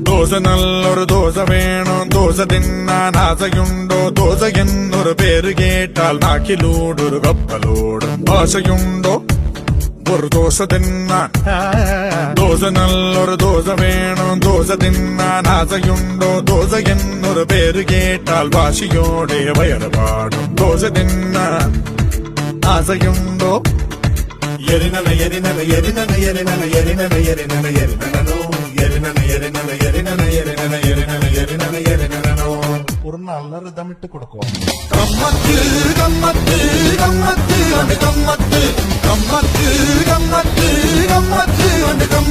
ദോശ നല്ലൊരു ദോശ വേണം ദോശ തിന്നാൻ ആശയുണ്ടോ ദോശ എന്നൊരു പേര് കേട്ടാൽ നാക്കിലൂടൊരു കപ്പലോടും ഭാഷയുണ്ടോ ഒരു ദോശ തിന്നാൻ ദോശ നല്ലൊരു ദോശ വേണം ദോശ തിന്നാൻ ആശയുണ്ടോ ദോശ എന്നൊരു പേര് കേട്ടാൽ ഭാഷയോടെ വയറുപാടും ദോശ തിന്നാൻ ആശയുണ്ടോ ஒரு நல்ல ரிதமிட்டு கொடுக்கும். கம்மத்து கம்மத்து கம்மத்து அந்த கம்மத்து கம்மத்து கம்மத்து கம்மத்து அந்த கம்மத்து